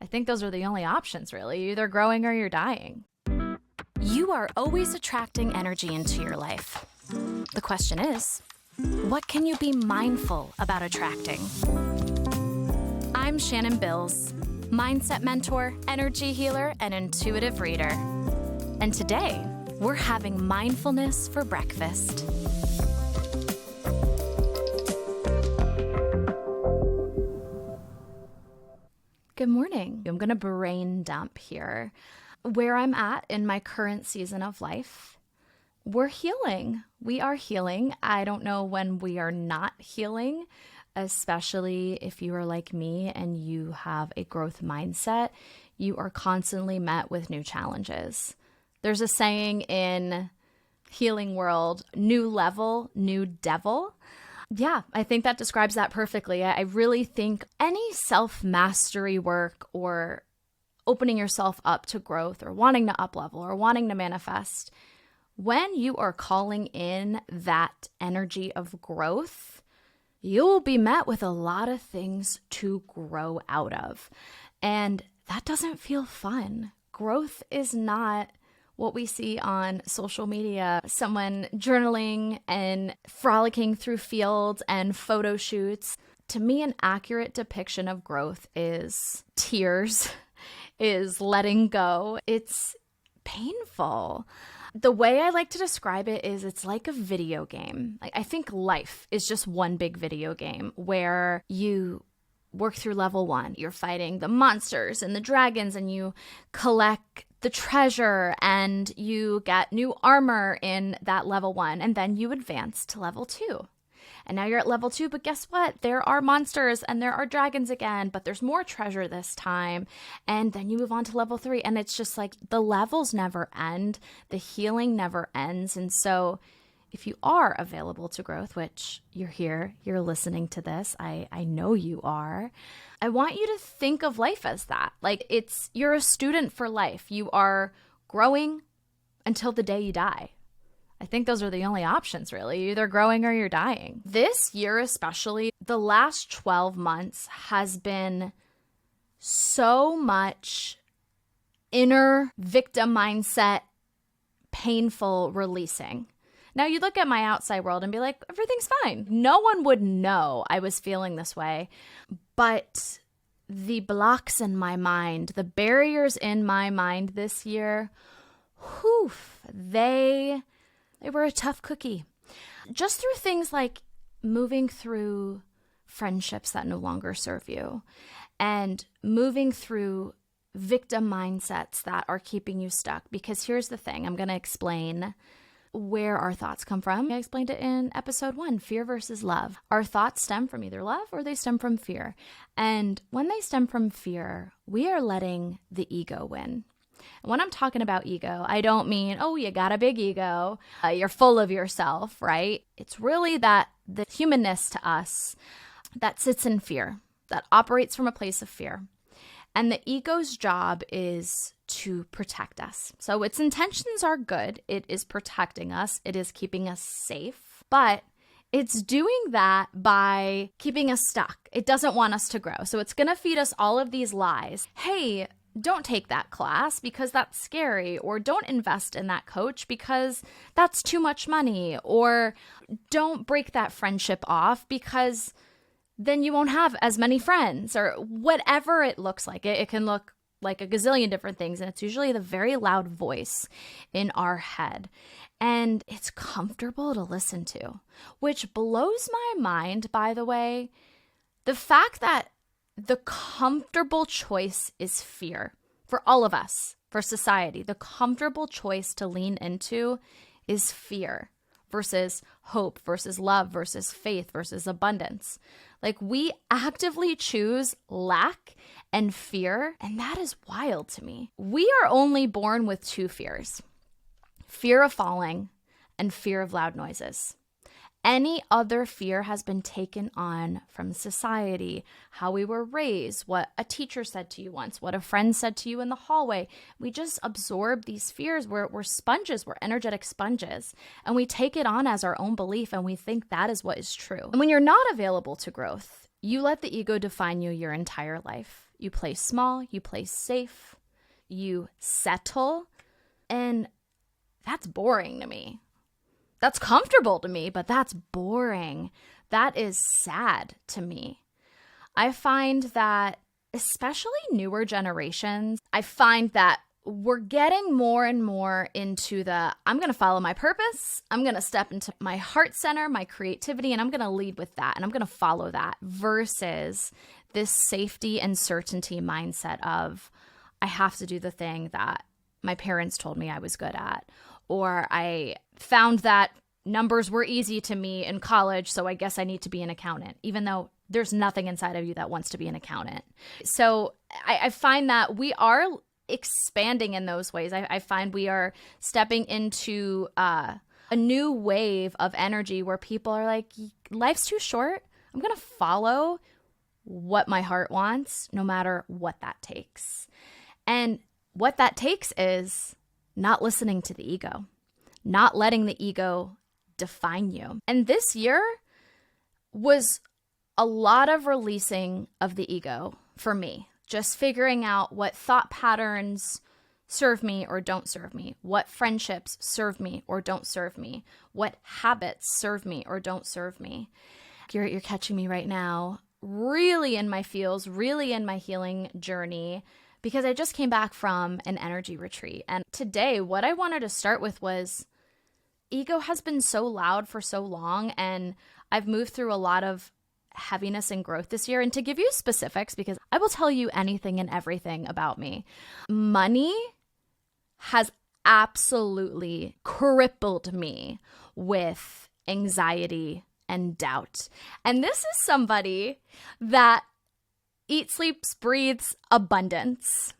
I think those are the only options, really. You're either growing or you're dying. You are always attracting energy into your life. The question is, what can you be mindful about attracting? I'm Shannon Bills, mindset mentor, energy healer, and intuitive reader. And today, we're having mindfulness for breakfast. Good morning. I'm going to brain dump here. Where I'm at in my current season of life, we're healing. We are healing. I don't know when we are not healing, especially if you are like me and you have a growth mindset. You are constantly met with new challenges. There's a saying in healing world, new level, new devil. Yeah, I think that describes that perfectly. I really think any self-mastery work or opening yourself up to growth or wanting to up-level or wanting to manifest, when you are calling in that energy of growth, you'll be met with a lot of things to grow out of. And that doesn't feel fun. Growth is not what we see on social media, someone journaling and frolicking through fields and photo shoots. To me, an accurate depiction of growth is tears, is letting go. It's painful. The way I like to describe it is it's like a video game. I think life is just one big video game where you work through level 1. You're fighting the monsters and the dragons, and you collect the treasure and you get new armor in that level 1, and then you advance to level 2. And now you're at level 2, but guess what? There are monsters and there are dragons again, but there's more treasure this time. And then you move on to level 3, and it's just like the levels never end. The healing never ends. And so if you are available to growth, which you're here, you're listening to this, I know you are, I want you to think of life as that. Like you're a student for life. You are growing until the day you die. I think those are the only options, really. You're either growing or you're dying. This year especially, the last 12 months has been so much inner victim mindset, painful releasing. Now, you look at my outside world and be like, everything's fine. No one would know I was feeling this way. But the blocks in my mind, the barriers in my mind this year, they were a tough cookie. Just through things like moving through friendships that no longer serve you and moving through victim mindsets that are keeping you stuck. Because here's the thing, I'm going to explain where our thoughts come from. I explained it in episode 1, fear versus love. Our thoughts stem from either love or they stem from fear. And when they stem from fear, we are letting the ego win. And when I'm talking about ego, I don't mean, oh, you got a big ego, you're full of yourself, right? It's really that the humanness to us that sits in fear, that operates from a place of fear. And the ego's job is to protect us. So its intentions are good. It is protecting us. It is keeping us safe. But it's doing that by keeping us stuck. It doesn't want us to grow. So it's going to feed us all of these lies. Hey, don't take that class because that's scary, or don't invest in that coach because that's too much money, or don't break that friendship off because then you won't have as many friends, or whatever it looks like. It can look like a gazillion different things, and it's usually the very loud voice in our head. And it's comfortable to listen to, which blows my mind, by the way. The fact that the comfortable choice is fear for all of us, for society. The comfortable choice to lean into is fear versus hope versus love versus faith versus abundance. Like, we actively choose lack and fear, and that is wild to me. We are only born with 2 fears: fear of falling and fear of loud noises. Any other fear has been taken on from society, how we were raised, what a teacher said to you once, what a friend said to you in the hallway. We just absorb these fears. We're sponges, we're energetic sponges, and we take it on as our own belief, and we think that is what is true. And when you're not available to growth, you let the ego define you your entire life. you play small, you play safe, you settle, and that's boring to me. That's comfortable to me, but that's boring. That is sad to me. I find that, especially newer generations, I find that we're getting more and more into I'm going to follow my purpose. I'm going to step into my heart center, my creativity, and I'm going to lead with that. And I'm going to follow that versus this safety and certainty mindset of, I have to do the thing that my parents told me I was good at, or I found that numbers were easy to me in college, so I guess I need to be an accountant, even though there's nothing inside of you that wants to be an accountant. So I find that we are expanding in those ways. I find we are stepping into a new wave of energy where people are like, life's too short. I'm going to follow what my heart wants, no matter what that takes. And what that takes is not listening to the ego, not letting the ego define you. And this year was a lot of releasing of the ego for me, just figuring out what thought patterns serve me or don't serve me, what friendships serve me or don't serve me, what habits serve me or don't serve me. You're catching me right now, really in my feels, really in my healing journey, because I just came back from an energy retreat. And today, what I wanted to start with was ego has been so loud for so long, and I've moved through a lot of heaviness and growth this year. And to give you specifics, because I will tell you anything and everything about me, money has absolutely crippled me with anxiety and doubt. And this is somebody that eats, sleeps, breathes abundance.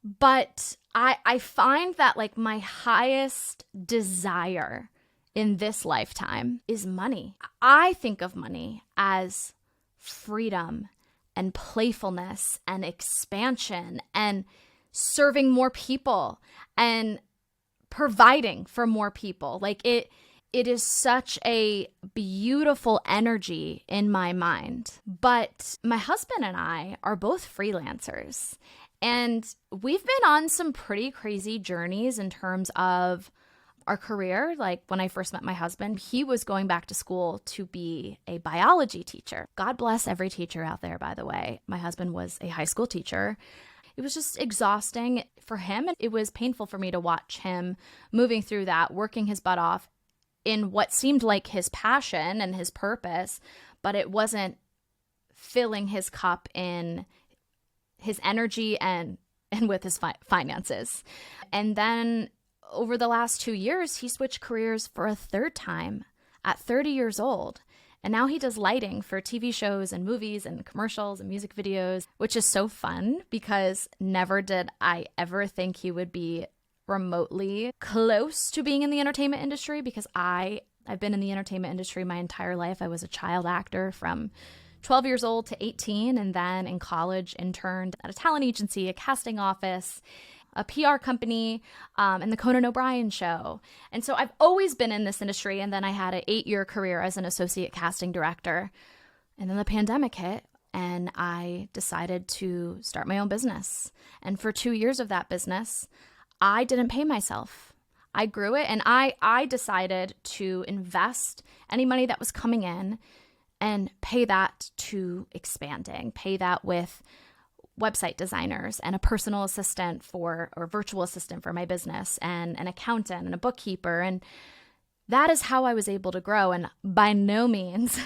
But I find that like my highest desire in this lifetime is money. I think of money as freedom and playfulness and expansion and serving more people and providing for more people. Like it is such a beautiful energy in my mind. But my husband and I are both freelancers, and we've been on some pretty crazy journeys in terms of our career. Like when I first met my husband, he was going back to school to be a biology teacher. God bless every teacher out there, by the way. My husband was a high school teacher. It was just exhausting for him. And it was painful for me to watch him moving through that, working his butt off in what seemed like his passion and his purpose, but it wasn't filling his cup in his energy and with his finances. And then over the last 2 years, he switched careers for a third time at 30 years old. And now he does lighting for TV shows and movies and commercials and music videos, which is so fun because never did I ever think he would be remotely close to being in the entertainment industry, because I've been in the entertainment industry my entire life. I was a child actor from 12 years old to 18, and then in college interned at a talent agency, a casting office, a PR company, and the Conan O'Brien show. And so I've always been in this industry, and then I had an 8-year career as an associate casting director. And then the pandemic hit, and I decided to start my own business. And for 2 years of that business, I didn't pay myself. I grew it, and I decided to invest any money that was coming in and pay that to expanding, pay that with website designers and a personal assistant or virtual assistant for my business and an accountant and a bookkeeper. And that is how I was able to grow. And by no means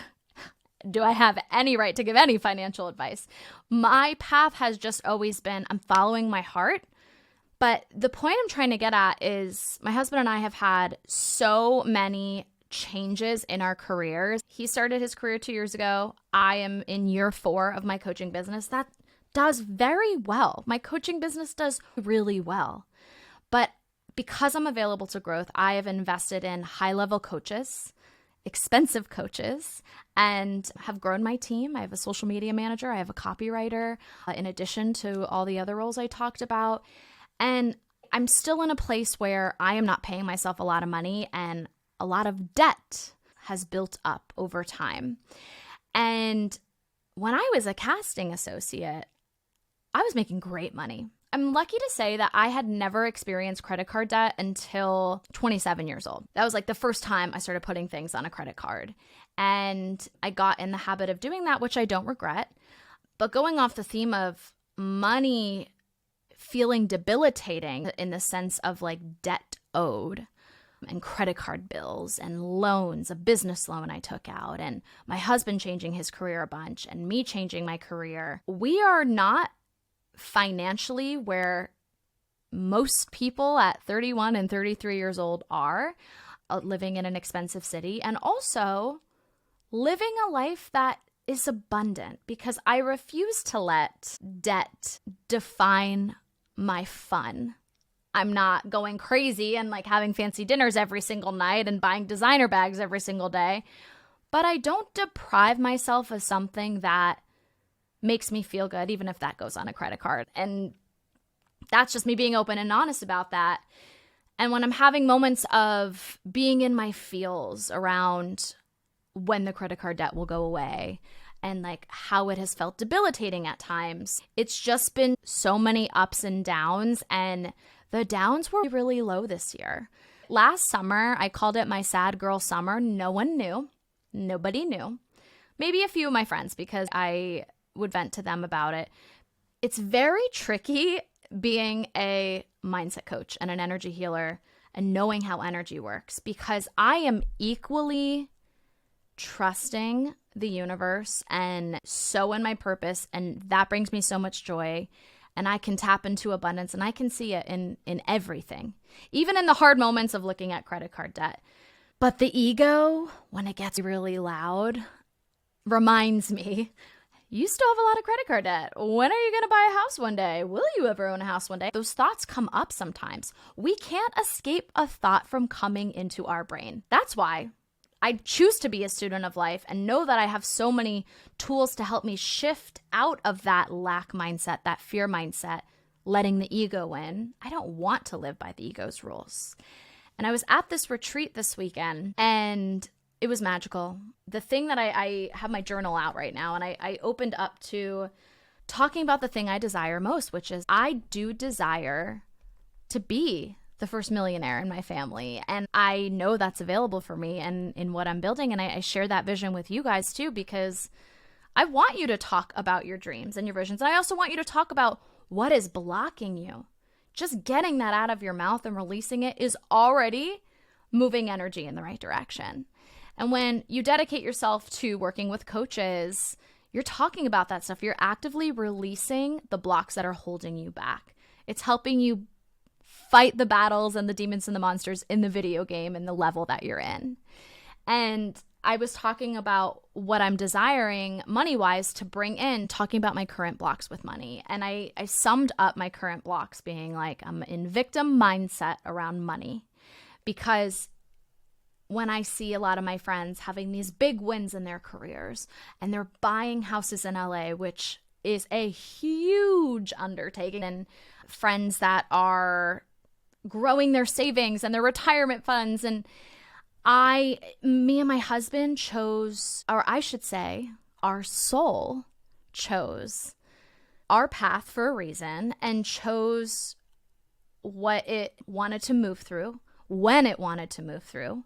do I have any right to give any financial advice. My path has just always been, I'm following my heart. But the point I'm trying to get at is my husband and I have had so many changes in our careers. He started his career 2 years ago. I am in year 4 of my coaching business. That does very well. My coaching business does really well. But because I'm available to growth, I have invested in high-level coaches, expensive coaches, and have grown my team. I have a social media manager. I have a copywriter, in addition to all the other roles I talked about. And I'm still in a place where I am not paying myself a lot of money, and a lot of debt has built up over time. And when I was a casting associate, I was making great money. I'm lucky to say that I had never experienced credit card debt until 27 years old. That was like the first time I started putting things on a credit card. And I got in the habit of doing that, which I don't regret. But going off the theme of money feeling debilitating in the sense of like debt owed and credit card bills and loans, a business loan I took out, and my husband changing his career a bunch and me changing my career, we are not financially where most people at 31 and 33 years old are, living in an expensive city, and also living a life that is abundant, because I refuse to let debt define my fun. I'm not going crazy and like having fancy dinners every single night and buying designer bags every single day, but I don't deprive myself of something that makes me feel good, even if that goes on a credit card. And that's just me being open and honest about that. And when I'm having moments of being in my feels around when the credit card debt will go away and like how it has felt debilitating at times, it's just been so many ups and downs, and the downs were really low this year. Last summer, I called it my sad girl summer. No one knew. Nobody knew. Maybe a few of my friends, because I would vent to them about it. It's very tricky being a mindset coach and an energy healer and knowing how energy works, because I am equally trusting the universe and so in my purpose, and that brings me so much joy, and I can tap into abundance, and I can see it in everything, even in the hard moments of looking at credit card debt. But the ego, when it gets really loud, reminds me, you still have a lot of credit card debt. When are you going to buy a house one day? Will you ever own a house one day? Those thoughts come up sometimes. We can't escape a thought from coming into our brain. That's why I choose to be a student of life and know that I have so many tools to help me shift out of that lack mindset, that fear mindset, letting the ego in. I don't want to live by the ego's rules. And I was at this retreat this weekend, and it was magical. The thing that I have my journal out right now, and I opened up to talking about the thing I desire most, which is I do desire to be the first millionaire in my family. And I know that's available for me and in what I'm building. And I share that vision with you guys too, because I want you to talk about your dreams and your visions. And I also want you to talk about what is blocking you. Just getting that out of your mouth and releasing it is already moving energy in the right direction. And when you dedicate yourself to working with coaches, you're talking about that stuff. You're actively releasing the blocks that are holding you back. It's helping you fight the battles and the demons and the monsters in the video game and the level that you're in. And I was talking about what I'm desiring money-wise to bring in, talking about my current blocks with money. And I summed up my current blocks being like, I'm in victim mindset around money, because when I see a lot of my friends having these big wins in their careers and they're buying houses in LA, which is a huge undertaking, and friends that are growing their savings and their retirement funds. And me and my husband chose, or I should say, our soul chose our path for a reason and chose what it wanted to move through, when it wanted to move through.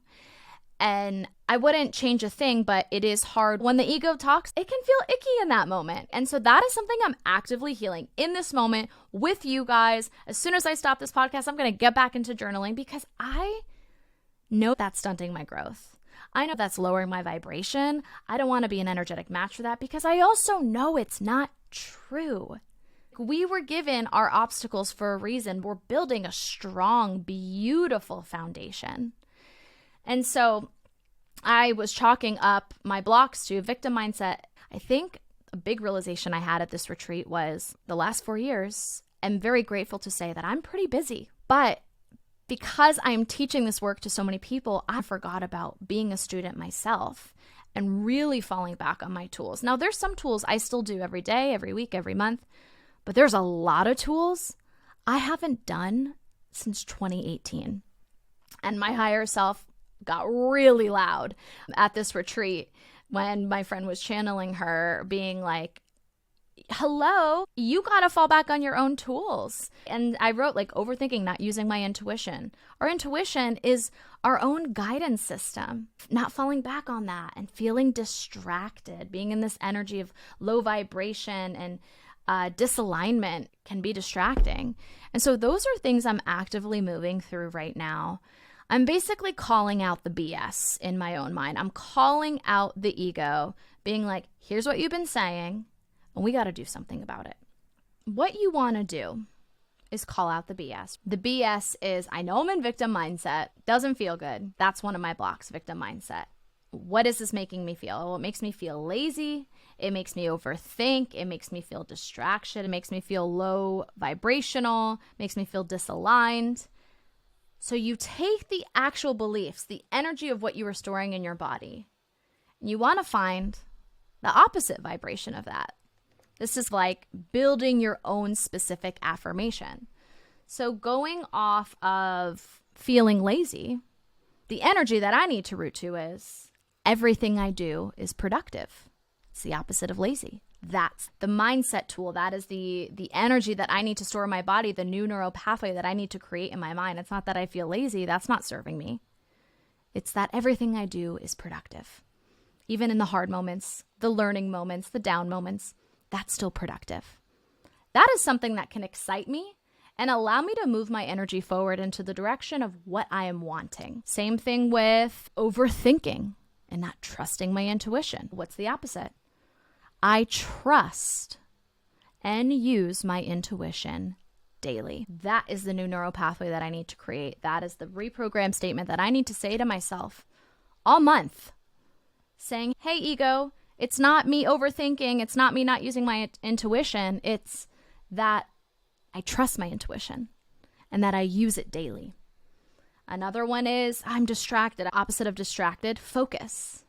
And I wouldn't change a thing, but it is hard when the ego talks. It can feel icky in that moment. And so that is something I'm actively healing in this moment with you guys. As soon as I stop this podcast, I'm going to get back into journaling, because I know that's stunting my growth. I know that's lowering my vibration. I don't want to be an energetic match for that, because I also know it's not true. We were given our obstacles for a reason. We're building a strong, beautiful foundation. And so I was chalking up my blocks to victim mindset. I think a big realization I had at this retreat was the last 4 years, I'm very grateful to say that I'm pretty busy. But because I'm teaching this work to so many people, I forgot about being a student myself and really falling back on my tools. Now, there's some tools I still do every day, every week, every month, but there's a lot of tools I haven't done since 2018. And my higher self got really loud at this retreat when my friend was channeling her, being like, hello, you got to fall back on your own tools. And I wrote like overthinking, not using my intuition. Our intuition is our own guidance system, not falling back on that and feeling distracted, being in this energy of low vibration and disalignment can be distracting. And so those are things I'm actively moving through right now. I'm basically calling out the BS in my own mind. I'm calling out the ego, being like, here's what you've been saying, and we got to do something about it. What you want to do is call out the BS. The BS is, I know I'm in victim mindset. Doesn't feel good. That's one of my blocks, victim mindset. What is this making me feel? Well, it makes me feel lazy. It makes me overthink. It makes me feel distraction. It makes me feel low vibrational. Makes me feel disaligned. So you take the actual beliefs, the energy of what you are storing in your body, and you want to find the opposite vibration of that. This is like building your own specific affirmation. So going off of feeling lazy, the energy that I need to root to is everything I do is productive. It's the opposite of lazy. That's the mindset tool. That is the energy that I need to store in my body, the new neural pathway that I need to create in my mind. It's not that I feel lazy. That's not serving me. It's that everything I do is productive. Even in the hard moments, the learning moments, the down moments, that's still productive. That is something that can excite me and allow me to move my energy forward into the direction of what I am wanting. Same thing with overthinking and not trusting my intuition. What's the opposite? I trust and use my intuition daily. That is the new neural pathway that I need to create. That is the reprogram statement that I need to say to myself all month, saying, hey, ego, it's not me overthinking. It's not me not using my intuition. It's that I trust my intuition and that I use it daily. Another one is I'm distracted. Opposite of distracted, focus.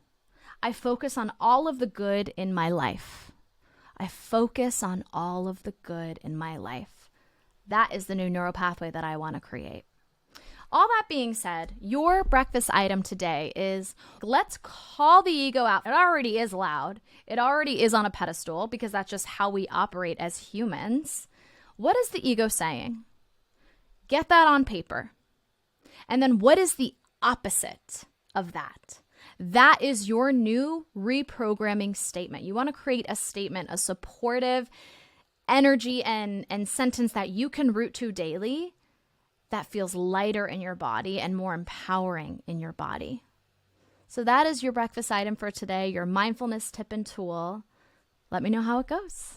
I focus on all of the good in my life. I focus on all of the good in my life. That is the new neural pathway that I want to create. All that being said, your breakfast item today is let's call the ego out. It already is loud. It already is on a pedestal because that's just how we operate as humans. What is the ego saying? Get that on paper. And then what is the opposite of that? That is your new reprogramming statement. You want to create a statement, a supportive energy and sentence that you can root to daily that feels lighter in your body and more empowering in your body. So that is your breakfast item for today, your mindfulness tip and tool. Let me know how it goes.